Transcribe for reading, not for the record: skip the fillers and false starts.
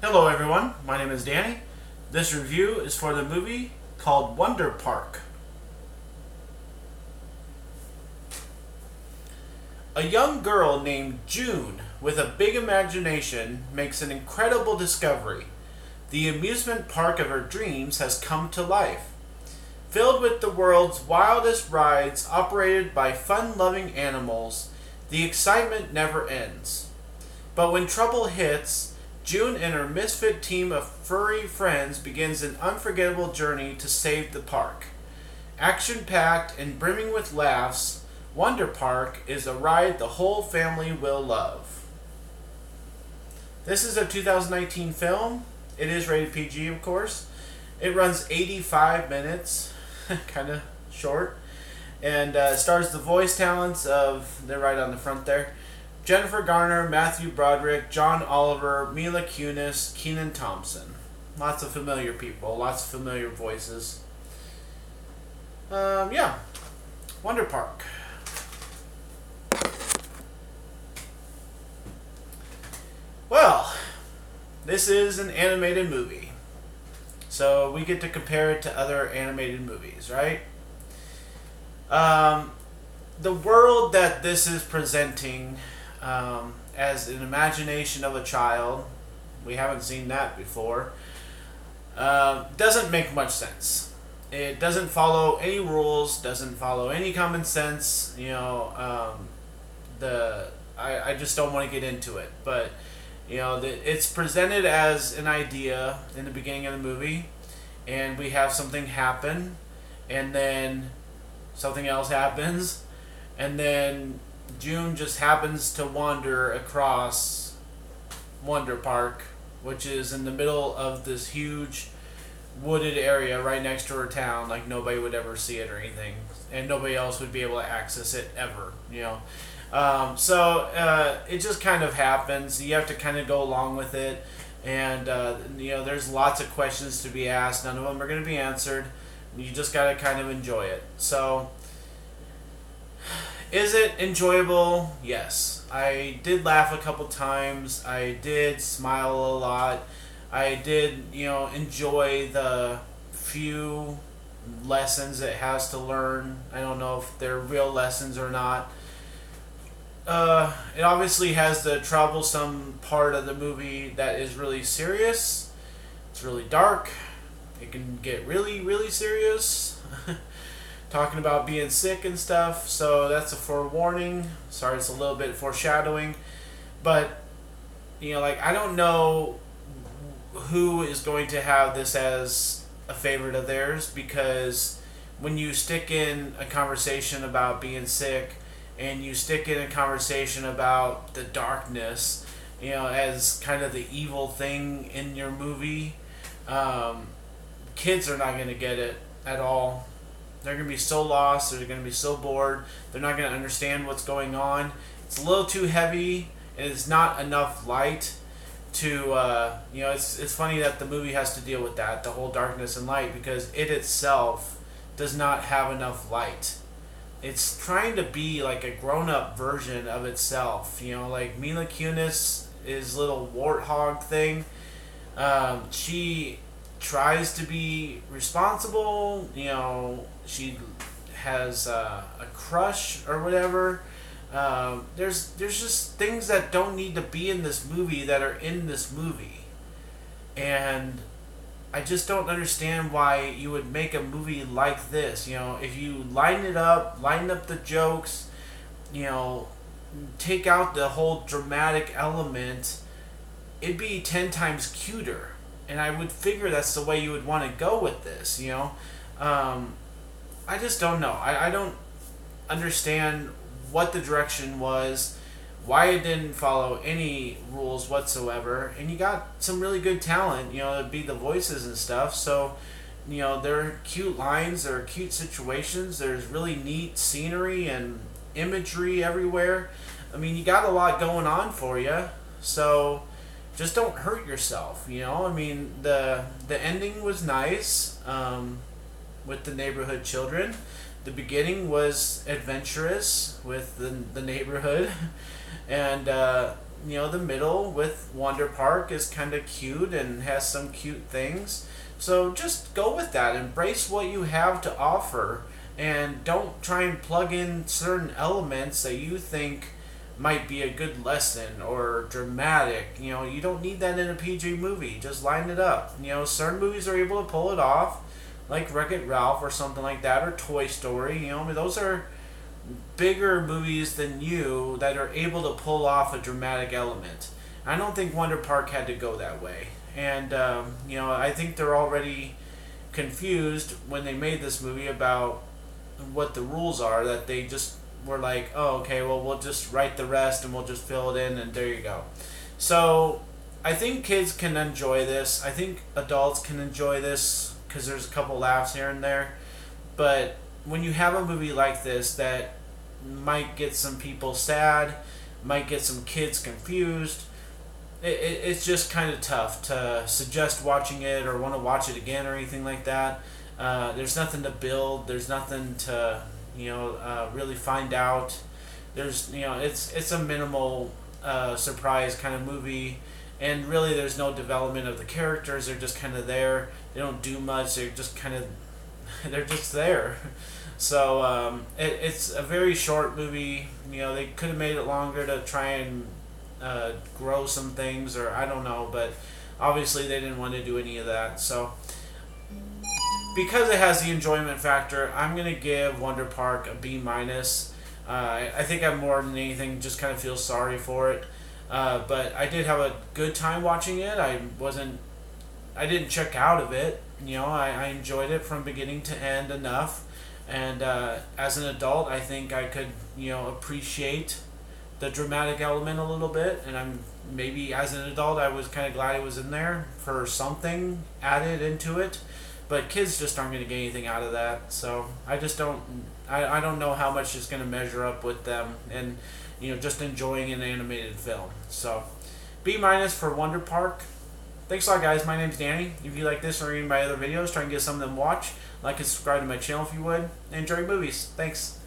Hello everyone, my name is Danny. This review is for the movie called Wonder Park. A young girl named June with a big imagination makes an incredible discovery. The amusement park of her dreams has come to life. Filled with the world's wildest rides operated by fun-loving animals, the excitement never ends. But when trouble hits, June and her misfit team of furry friends begins an unforgettable journey to save the park. Action-packed and brimming with laughs, Wonder Park is a ride the whole family will love. This is a 2019 film. It is rated PG, of course. It runs 85 minutes, kind of short, and stars the voice talents of, they're right on the front there, Jennifer Garner, Matthew Broderick, John Oliver, Mila Kunis, Kenan Thompson. Lots of familiar people, lots of familiar voices. Yeah, Wonder Park. Well, this is an animated movie, so we get to compare it to other animated movies, right? The world that this is presenting as an imagination of a child, we haven't seen that before, doesn't make much sense. It doesn't follow any rules, doesn't follow any common sense. I just don't want to get into it, but it's presented as an idea in the beginning of the movie, and we have something happen, and then something else happens, and then June just happens to wander across Wonder Park, which is in the middle of this huge wooded area right next to her town. Like, nobody would ever see it or anything, and nobody else would be able to access it ever, it just kind of happens. You have to kind of go along with it, and there's lots of questions to be asked. None of them are going to be answered. You just got to kind of enjoy it. So, is it enjoyable? Yes. I did laugh a couple times. I did smile a lot. I did, enjoy the few lessons it has to learn. I don't know if they're real lessons or not. It obviously has the troublesome part of the movie that is really serious. It's really dark. It can get really, really serious. Talking about being sick and stuff. So that's a forewarning. Sorry, it's a little bit foreshadowing. But, I don't know who is going to have this as a favorite of theirs, because when you stick in a conversation about being sick, and you stick in a conversation about the darkness, as kind of the evil thing in your movie, kids are not going to get it at all. They're going to be so lost, they're going to be so bored, they're not going to understand what's going on. It's a little too heavy, and it's not enough light to, it's funny that the movie has to deal with that, the whole darkness and light, because it itself does not have enough light. It's trying to be like a grown-up version of itself. Like Mila Kunis, his little warthog thing. She tries to be responsible. She has a crush or whatever. There's just things that don't need to be in this movie that are in this movie. And I just don't understand why you would make a movie like this. If you line up the jokes, take out the whole dramatic element, it'd be 10 times cuter. And I would figure that's the way you would want to go with this, I just don't know. I don't understand what the direction was, why it didn't follow any rules whatsoever, and you got some really good talent, to be the voices and stuff. So, there are cute lines, there are cute situations, there's really neat scenery and imagery everywhere. I mean, you got a lot going on for you, so just don't hurt yourself. I mean, the ending was nice, with the neighborhood children. The beginning was adventurous with the neighborhood. And the middle with Wonder Park is kind of cute and has some cute things. So just go with that. Embrace what you have to offer, and don't try and plug in certain elements that you think might be a good lesson or dramatic. You don't need that in a PG movie. Just line it up. Certain movies are able to pull it off, like Wreck-It Ralph or something like that, or Toy Story. Those are bigger movies than you that are able to pull off a dramatic element. I don't think Wonder Park had to go that way. And, I think they're already confused when they made this movie about what the rules are, that they just were like, oh, okay, well, we'll just write the rest and we'll just fill it in and there you go. So, I think kids can enjoy this. I think adults can enjoy this because there's a couple laughs here and there. But when you have a movie like this that might get some people sad, might get some kids confused, it's just kind of tough to suggest watching it or want to watch it again or anything like that. There's nothing to build. There's nothing to really find out. It's a minimal surprise kind of movie, and really there's no development of the characters. They're just kind of there. They don't do much. They're just kind of they're just there. So it's a very short movie. They could have made it longer to try and grow some things, or I don't know, but obviously they didn't want to do any of that. So because it has the enjoyment factor, I'm going to give Wonder Park a B-. I think I more than anything just kind of feel sorry for it. But I did have a good time watching it. I didn't check out of it. I enjoyed it from beginning to end enough. And as an adult, I think I could, appreciate the dramatic element a little bit. And maybe as an adult, I was kind of glad it was in there for something added into it. But kids just aren't going to get anything out of that. So I just don't, I don't know how much is going to measure up with them and, just enjoying an animated film. So B- for Wonder Park. Thanks a lot, guys. My name's Danny. If you like this or any of my other videos, try and get some of them watch. Like and subscribe to my channel if you would. Enjoy movies. Thanks.